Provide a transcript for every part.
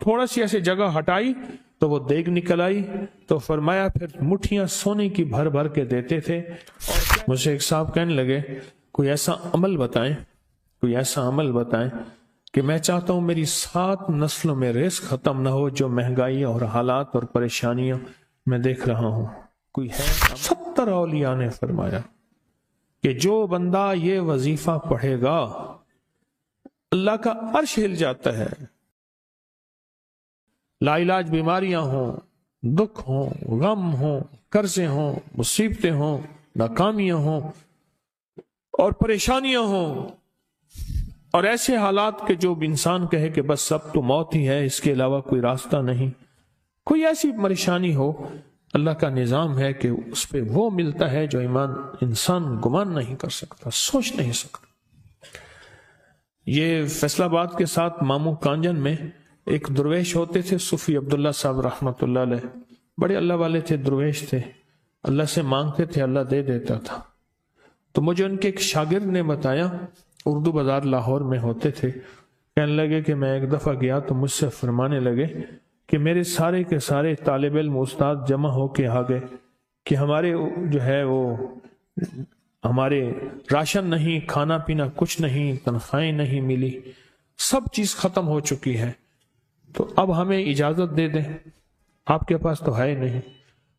تھوڑا سی ایسی جگہ ہٹائی تو وہ دیگ نکل آئی، تو فرمایا پھر مٹھیاں سونے کی بھر بھر کے دیتے تھے۔ اور مجھے ایک صاحب کہنے لگے کوئی ایسا عمل بتائیں، کوئی ایسا عمل بتائیں کہ میں چاہتا ہوں میری 7 نسلوں میں رزق ختم نہ ہو، جو مہنگائی اور حالات اور پریشانیاں میں دیکھ رہا ہوں، کوئی ہے؟ 70 اولیاء نے فرمایا کہ جو بندہ یہ وظیفہ پڑھے گا اللہ کا عرش ہل جاتا ہے۔ لا علاج بیماریاں ہوں، دکھ ہوں، غم ہوں، قرضے ہوں، مصیبتیں ہوں، ناکامیاں ہوں اور پریشانیاں ہوں، اور ایسے حالات کہ جو انسان کہے کہ بس سب تو موت ہی ہے، اس کے علاوہ کوئی راستہ نہیں، کوئی ایسی پریشانی ہو، اللہ کا نظام ہے کہ اس پہ وہ ملتا ہے جو انسان گمان نہیں کر سکتا، سوچ نہیں سکتا۔ یہ فیصل آباد کے ساتھ مامو کانجن میں ایک درویش ہوتے تھے، صوفی عبداللہ صاحب رحمۃ اللہ علیہ، بڑے اللہ والے تھے، درویش تھے، اللہ سے مانگتے تھے، اللہ دے دیتا تھا۔ تو مجھے ان کے ایک شاگرد نے بتایا، اردو بازار لاہور میں ہوتے تھے، کہنے لگے کہ میں ایک دفعہ گیا تو مجھ سے فرمانے لگے کہ میرے سارے کے سارے طالب علم استاد جمع ہو کے آ گئے کہ ہمارے جو ہے وہ ہمارے راشن نہیں، کھانا پینا کچھ نہیں، تنخواہیں نہیں ملی، سب چیز ختم ہو چکی ہے، تو اب ہمیں اجازت دے دیں، آپ کے پاس تو ہے نہیں۔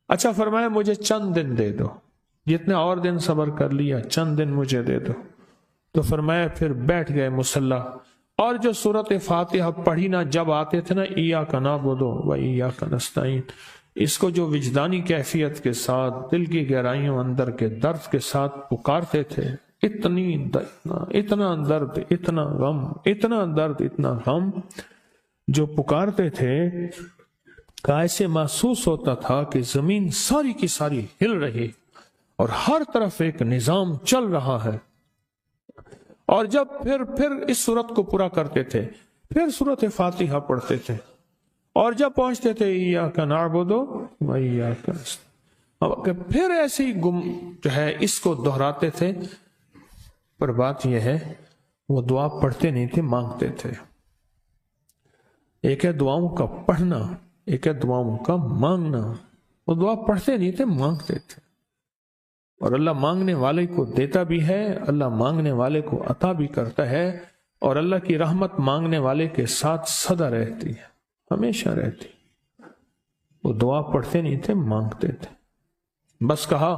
اچھا فرمایا مجھے چند دن دے دو، جتنے اور دن صبر کر لیا، چند دن مجھے دے دو۔ تو فرمایا پھر بیٹھ گئے مصلی، اور جو سورۃ فاتحہ پڑھی نا جب آتے تھے نا، ایاک نعبد و ایاک نستعین، اس کو جو وجدانی کیفیت کے ساتھ دل کی گہرائیوں اندر کے درد کے ساتھ پکارتے تھے، اتنا درد، اتنا غم، اتنا درد، اتنا غم جو پکارتے تھے کہ ایسے محسوس ہوتا تھا کہ زمین ساری کی ساری ہل رہی اور ہر طرف ایک نظام چل رہا ہے۔ اور جب پھر اس صورت کو پورا کرتے تھے، پھر سورۃ فاتحہ پڑھتے تھے، اور جب پہنچتے تھے ایاک نعبد و ایاک نستعین، پھر ایسے ہی جو ہے اس کو دہراتے تھے۔ پر بات یہ ہے وہ دعا پڑھتے نہیں تھے، مانگتے تھے۔ ایک ہے دعاؤں کا پڑھنا، ایک ہے دعاؤں کا مانگنا۔ وہ دعا پڑھتے نہیں تھے، مانگتے تھے، اور اللہ مانگنے والے کو دیتا بھی ہے، اللہ مانگنے والے کو عطا بھی کرتا ہے، اور اللہ کی رحمت مانگنے والے کے ساتھ سدا رہتی ہے، ہمیشہ رہتی۔ وہ دعا پڑھتے نہیں تھے، مانگتے تھے۔ بس کہا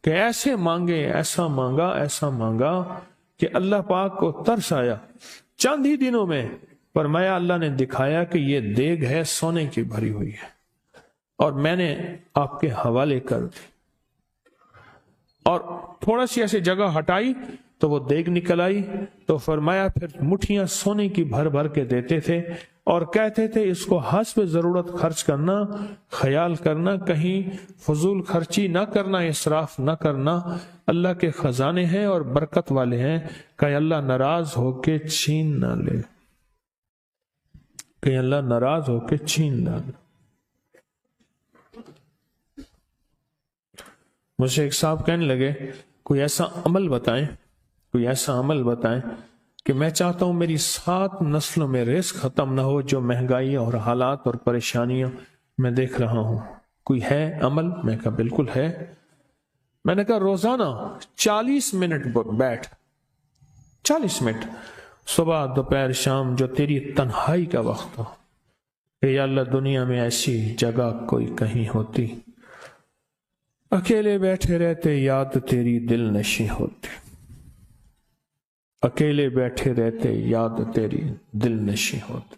کہ ایسے مانگے، ایسا مانگا، ایسا مانگا کہ اللہ پاک کو ترس آیا۔ چند ہی دنوں میں فرمایا اللہ نے دکھایا کہ یہ دیگ ہے، سونے کی بھری ہوئی ہے، اور میں نے آپ کے حوالے کر دی۔ اور تھوڑا سی ایسی جگہ ہٹائی تو وہ دیگ نکل آئی، تو فرمایا پھر مٹھیاں سونے کی بھر بھر کے دیتے تھے، اور کہتے تھے اس کو حسب ضرورت خرچ کرنا، خیال کرنا، کہیں فضول خرچی نہ کرنا، اسراف نہ کرنا، اللہ کے خزانے ہیں اور برکت والے ہیں، کہ اللہ ناراض ہو کے چھین نہ لے، کہ اللہ ناراض ہو کے چھین نہ لے۔ مجھے ایک صاحب کہنے لگے کوئی ایسا عمل بتائیں، کوئی ایسا عمل بتائیں کہ میں چاہتا ہوں میری 7 نسلوں میں رزق ختم نہ ہو، جو مہنگائی اور حالات اور پریشانیاں میں دیکھ رہا ہوں، کوئی ہے عمل؟ میں کہا بالکل ہے۔ میں نے کہا روزانہ 40 منٹ بیٹھ، 40 منٹ صبح دوپہر شام، جو تیری تنہائی کا وقت ہو، کہ یا اللہ دنیا میں ایسی جگہ کوئی کہیں ہوتی، اکیلے بیٹھے رہتے یاد تیری دل نشیں ہوتی، اکیلے بیٹھے رہتے یاد تیری دل نشیں ہوتی۔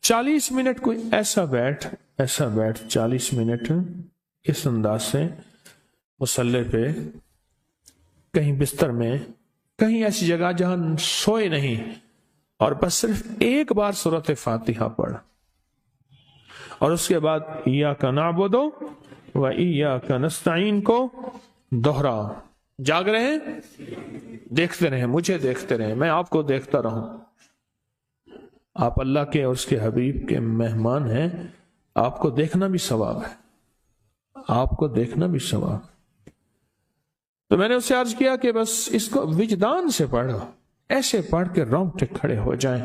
40 منٹ کوئی ایسا بیٹھ 40 منٹ اس انداز سے مصلی پہ، کہیں بستر میں، کہیں ایسی جگہ جہاں سوئے نہیں، اور بس صرف ایک بار سورۃ فاتحہ پڑھ، اور اس کے بعد ایاک نعبد و ایاک نستعین کو دوہرا۔ جاگ رہے ہیں؟ دیکھتے رہیں، مجھے دیکھتے رہیں، میں آپ کو دیکھتا رہوں۔ آپ اللہ کے اور اس کے حبیب کے مہمان ہیں، آپ کو دیکھنا بھی ثواب ہے، آپ کو دیکھنا بھی ثواب۔ تو میں نے اس سے عرض کیا کہ بس اس کو وجدان سے پڑھو، ایسے پڑھ کے رونگٹے کھڑے ہو جائیں،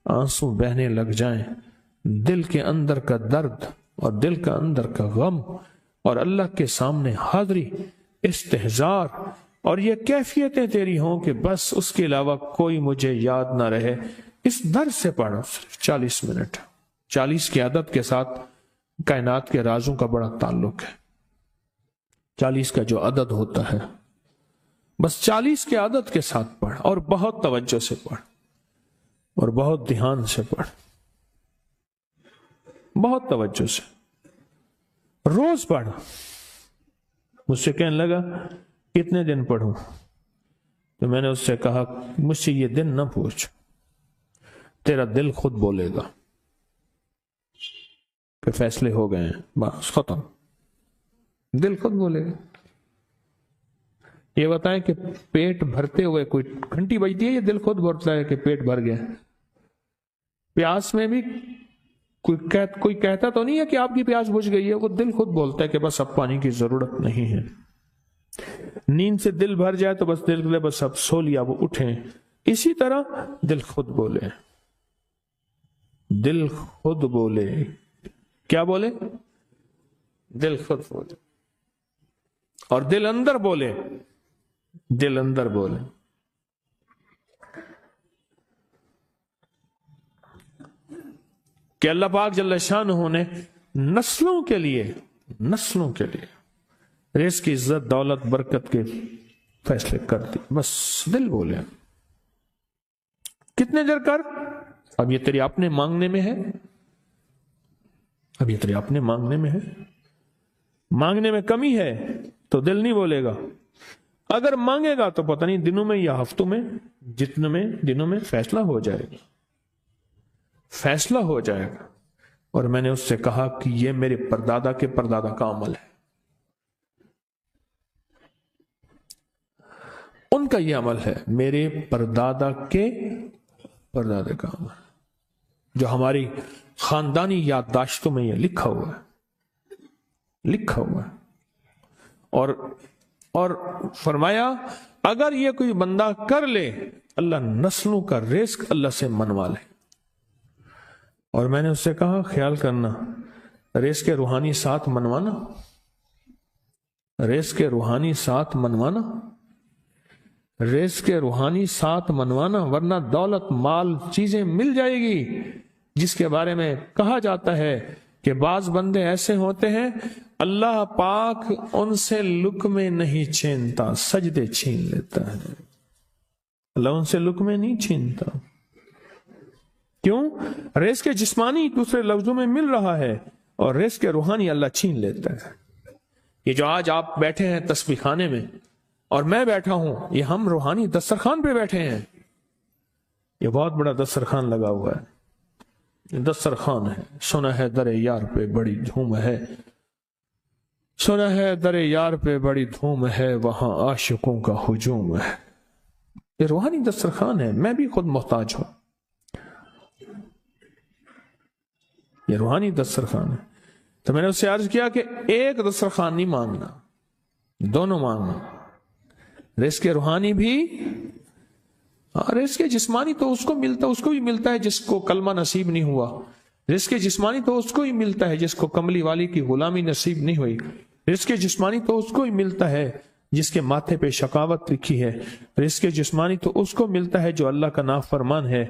آنسو بہنے لگ جائیں، دل کے اندر کا درد اور دل کا اندر کا غم اور اللہ کے سامنے حاضری، استحضار، اور یہ کیفیتیں تیری ہوں کہ بس اس کے علاوہ کوئی مجھے یاد نہ رہے، اس درد سے پڑھو صرف 40 منٹ۔ 40 کی عدد کے ساتھ کائنات کے رازوں کا بڑا تعلق ہے۔ 40 کا جو عدد ہوتا ہے، بس 40 کے عدد کے ساتھ پڑھ، اور بہت توجہ سے پڑھ، اور بہت دھیان سے پڑھ، بہت توجہ سے روز پڑھ۔ مجھ سے کہنے لگا کتنے دن پڑھوں؟ تو میں نے اس سے کہا مجھ سے یہ دن نہ پوچھ، تیرا دل خود بولے گا کہ فیصلے ہو گئے ہیں، بس ختم، دل خود بولے گا۔ یہ بتائیں کہ پیٹ بھرتے ہوئے کوئی گھنٹی بجتی ہے، یہ دل خود بولتا ہے کہ پیٹ بھر گیا۔ پیاس میں بھی کوئی کہتا تو نہیں ہے کہ آپ کی پیاس بجھ گئی ہے، وہ دل خود بولتا ہے کہ بس اب پانی کی ضرورت نہیں ہے۔ نیند سے دل بھر جائے تو بس دل بس اب سو لیا، وہ اٹھیں۔ اسی طرح دل خود بولے، دل خود بولے، کیا بولے؟ دل خود بولے، اور دل اندر بولے، دل اندر بولے۔ کہ اللہ پاک جل شانہ نے نسلوں کے لیے رزق کی عزت، دولت، برکت کے فیصلے کر دی، بس دل بولے۔ کتنے دیر کر؟ اب یہ تیری اپنے مانگنے میں ہے، اب یہ تیری اپنے مانگنے میں ہے۔ مانگنے میں کمی ہے تو دل نہیں بولے گا، اگر مانگے گا تو پتہ نہیں دنوں میں یا ہفتوں میں، جتنے میں دنوں میں فیصلہ ہو جائے گا، فیصلہ ہو جائے گا۔ اور میں نے اس سے کہا کہ یہ میرے پردادا کے پردادا کا عمل ہے، ان کا یہ عمل ہے، میرے پردادا کے پردادا کا عمل، جو ہماری خاندانی یادداشتوں میں یہ لکھا ہوا ہے۔ اور فرمایا اگر یہ کوئی بندہ کر لے، اللہ نسلوں کا رزق اللہ سے منوا لے۔ اور میں نے اس سے کہا خیال کرنا، رزق کے روحانی ساتھ منوانا، رزق کے روحانی ساتھ منوانا، رزق کے روحانی ساتھ منوانا، ورنہ دولت، مال، چیزیں مل جائے گی جس کے بارے میں کہا جاتا ہے کہ بعض بندے ایسے ہوتے ہیں اللہ پاک ان سے لقمے نہیں چھینتا، سجدے چھین لیتا ہے۔ اللہ ان سے لقمے نہیں چھینتا، کیوں؟ رزق جسمانی دوسرے لفظوں میں مل رہا ہے، اور رزق روحانی اللہ چھین لیتا ہے۔ یہ جو آج آپ بیٹھے ہیں تسبیح خانے میں اور میں بیٹھا ہوں، یہ ہم روحانی دسترخوان پہ بیٹھے ہیں۔ یہ بہت بڑا دسترخوان لگا ہوا ہے، دسترخوان ہے۔ سنا ہے در یار پہ بڑی دھوم ہے، سنا ہے در یار پہ بڑی دھوم ہے، وہاں عاشقوں کا ہجوم ہے۔ یہ روحانی دسترخوان ہے، میں بھی خود محتاج ہوں، یہ روحانی دسترخوان ہے۔ تو میں نے اس سے عرض کیا کہ ایک دسترخوان نہیں مانگنا، دونوں مانگنا، رزق روحانی بھی، رزق جسمانی تو اس کو بھی ملتا ہے جس کو کلمہ نصیب نہیں ہوا، رزق جسمانی تو اس کو ہی ملتا ہے جس کو کملی والی کی غلامی نصیب نہیں ہوئی، رزق جسمانی تو اس کو ہی ملتا ہے جس کے ماتھے پہ شقاوت لکھی ہے، رزق جسمانی تو اس کو ملتا ہے جو اللہ کا نافرمان ہے،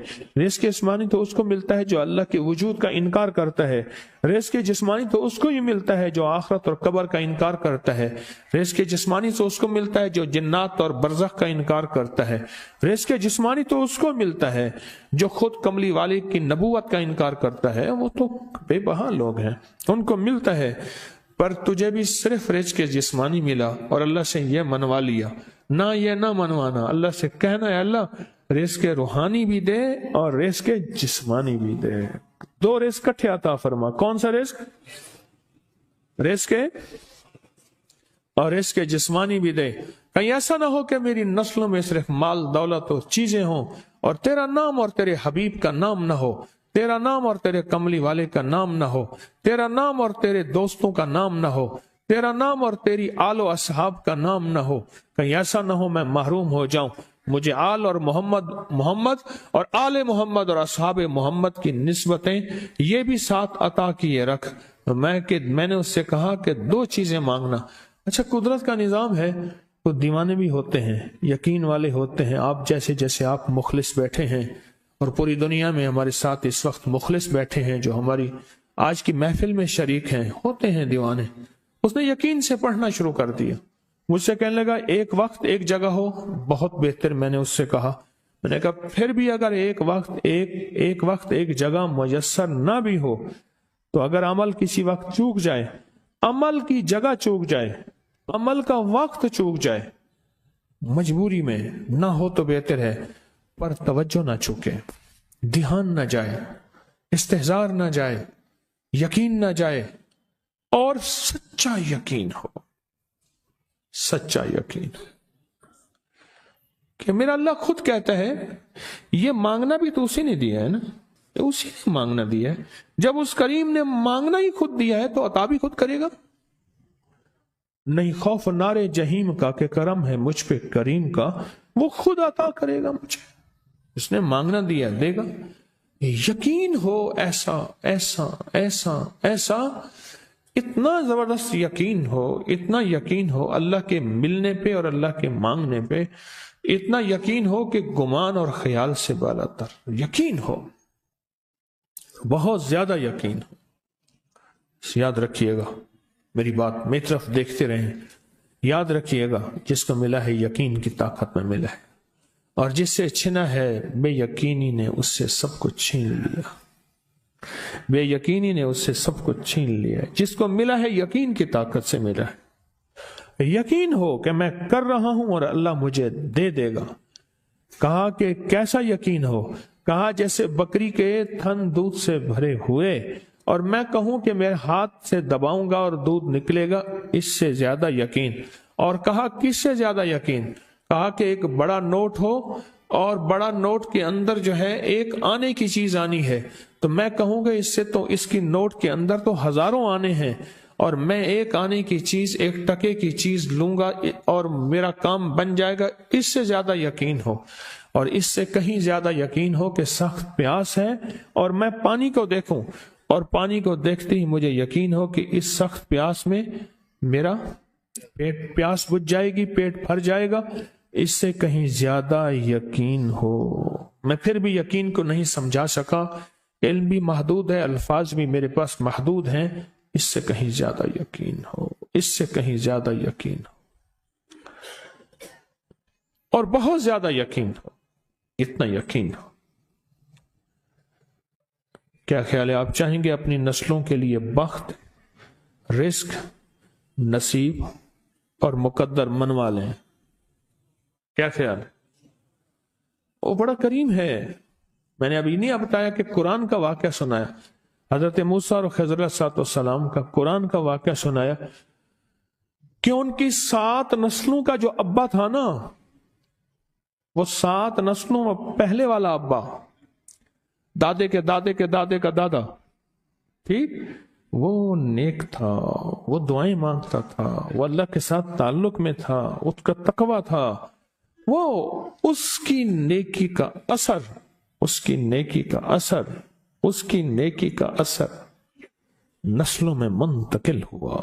رزق جسمانی تو اس کو ملتا ہے جو اللہ کے وجود کا انکار کرتا ہے، رزق جسمانی تو اس کو ہی ملتا ہے جو آخرت اور قبر کا انکار کرتا ہے، رزق جسمانی تو اس کو ملتا ہے جو جنات اور برزخ کا انکار کرتا ہے، رزق جسمانی تو اس کو ملتا ہے جو خود کملی والی کی نبوت کا انکار کرتا ہے، وہ تو بے بہا لوگ ہیں، ان کو ملتا ہے۔ پر تجھے بھی صرف رزق جسمانی ملا اور اللہ سے یہ منوا لیا، نہ یہ نہ منوانا، اللہ سے کہنا ہے اللہ رزق روحانی بھی دے اور رزق جسمانی بھی دے، دو رزق کٹھے عطا فرما۔ کون سا رزق؟ رزق اور رزق جسمانی بھی دے۔ کہیں ایسا نہ ہو کہ میری نسلوں میں صرف مال، دولت اور چیزیں ہوں اور تیرا نام اور تیرے حبیب کا نام نہ ہو، تیرا نام اور تیرے کملی والے کا نام نہ ہو، تیرا نام اور تیرے دوستوں کا نام نہ ہو، تیرا نام اور تیری آل و اصحاب کا نام نہ ہو۔ کہیں ایسا نہ ہو میں محروم ہو جاؤں مجھے آل اور محمد اور آل محمد اور اصحاب محمد کی نسبتیں یہ بھی ساتھ عطا کیے رکھ۔ میں نے اس سے کہا کہ 2 چیزیں مانگنا۔ اچھا، قدرت کا نظام ہے، تو دیوانے بھی ہوتے ہیں، یقین والے ہوتے ہیں، آپ جیسے آپ مخلص بیٹھے ہیں، اور پوری دنیا میں ہمارے ساتھ اس وقت مخلص بیٹھے ہیں جو ہماری آج کی محفل میں شریک ہیں، ہوتے ہیں دیوانے۔ اس نے یقین سے پڑھنا شروع کر دیا، مجھ سے کہنے لگا ایک وقت ایک جگہ ہو بہت بہتر۔ میں نے اس سے کہا، میں نے کہا پھر بھی اگر ایک وقت ایک جگہ میسر نہ بھی ہو تو اگر عمل کسی وقت چوک جائے، عمل کی جگہ چوک جائے، عمل کا وقت چوک جائے، مجبوری میں نہ ہو تو بہتر ہے، پر توجہ نہ چوکے، دھیان نہ جائے، استحضار نہ جائے، یقین نہ جائے، اور سچا یقین ہو، سچا یقین کہ میرا اللہ خود کہتا ہے یہ مانگنا بھی تو اسی نے دیا ہے نا، اسی نے مانگنا دیا ہے۔ جب اس کریم نے مانگنا ہی خود دیا ہے تو عطا بھی خود کرے گا۔ نہیں خوف نارے جہیم کا کہ کرم ہے مجھ پہ کریم کا، وہ خود عطا کرے گا مجھے، اس نے مانگنا دیا دے گا۔ یقین ہو ایسا ایسا ایسا ایسا، اتنا زبردست یقین ہو، اتنا یقین ہو اللہ کے ملنے پہ اور اللہ کے مانگنے پہ، اتنا یقین ہو کہ گمان اور خیال سے بالا تر یقین ہو، بہت زیادہ یقین ہو۔ یاد رکھیے گا میری بات، میری طرف دیکھتے رہیں، یاد رکھیے گا جس کو ملا ہے یقین کی طاقت میں ملا ہے، اور جس سے چھنا ہے بے یقینی نے اس سے سب کچھ چھین لیا، بے یقینی نے اس سے سب کچھ چھین لیا ہے۔ جس کو ملا ہے یقین کی طاقت سے ملا ہے، یقین ہو کہ میں کر رہا ہوں اور اللہ مجھے دے دے گا۔ کہا کہ کیسا یقین ہو؟ کہا جیسے بکری کے تھن دودھ سے بھرے ہوئے اور میں کہوں کہ میرے ہاتھ سے دباؤں گا اور دودھ نکلے گا، اس سے زیادہ یقین۔ اور کہا کس سے زیادہ یقین؟ کہا کہ ایک بڑا نوٹ ہو اور بڑا نوٹ کے اندر جو ہے ایک آنے کی چیز آنی ہے، تو میں کہوں گا اس سے تو اس کی نوٹ کے اندر تو ہزاروں آنے ہیں، اور میں ایک آنے کی چیز، ایک ٹکے کی چیز لوں گا اور میرا کام بن جائے گا۔ اس سے زیادہ یقین ہو، اور اس سے کہیں زیادہ یقین ہو کہ سخت پیاس ہے اور میں پانی کو دیکھوں، اور پانی کو دیکھتے ہی مجھے یقین ہو کہ اس سخت پیاس میں میرا پیاس بجھ جائے گی، پیٹ بھر جائے گا۔ اس سے کہیں زیادہ یقین ہو۔ میں پھر بھی یقین کو نہیں سمجھا سکا، علم بھی محدود ہے، الفاظ بھی میرے پاس محدود ہیں۔ اس سے کہیں زیادہ یقین ہو، اس سے کہیں زیادہ یقین ہو، اور بہت زیادہ یقین ہو، اتنا یقین ہو۔ کیا خیال ہے؟ آپ چاہیں گے اپنی نسلوں کے لیے بخت، رزق، نصیب اور مقدر منوا لیں؟ کیا خیال ہے؟ وہ بڑا کریم ہے۔ میں نے ابھی نہیں بتایا کہ قرآن کا واقعہ سنایا، حضرت موسیٰ اور خضر علیہ السلام کا قرآن کا واقعہ سنایا کہ ان کی 7 نسلوں کا جو ابا تھا نا، وہ 7 نسلوں میں پہلے والا ابا، دادے کے دادے کے دادے کا دادا، ٹھیک، وہ نیک تھا، وہ دعائیں مانگتا تھا، وہ اللہ کے ساتھ تعلق میں تھا، اس کا تقویٰ تھا، وہ اس کی نیکی کا اثر، اس کی نیکی کا اثر، اس کی نیکی کا اثر نسلوں میں منتقل ہوا،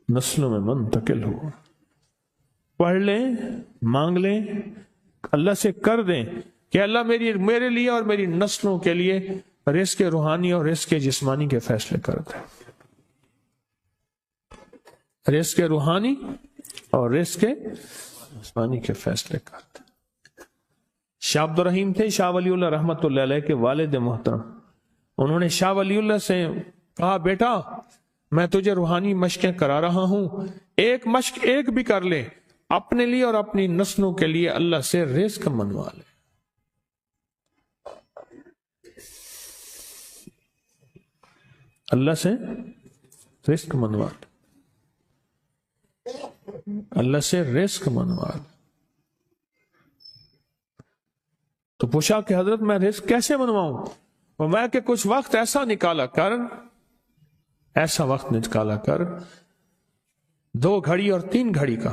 نسلوں میں منتقل ہوا۔ پڑھ لیں، مانگ لیں، اللہ سے کر دیں کہ اللہ میرے لیے اور میری نسلوں کے لیے رزق روحانی اور رزق جسمانی کے فیصلے کر دیں، رزق روحانی اور رزق جسمانی کے فیصلے کر دیں۔ شاہ عبد الرحیم تھے شاہ ولی اللہ رحمت اللہ علیہ کے والد محترم، انہوں نے شاہ ولی اللہ سے کہا بیٹا میں تجھے روحانی مشقیں کرا رہا ہوں، ایک مشق ایک بھی کر لے، اپنے لیے اور اپنی نسلوں کے لیے اللہ سے رزق منوا لے۔ اللہ سے رزق منوا لے، اللہ سے رزق منوا لے۔ تو پوچھا کہ حضرت میں رزق کیسے منواؤں؟ وہ میں کہ کچھ وقت ایسا نکالا کر، ایسا وقت نکالا کر 2 گھڑی اور 3 گھڑی کا،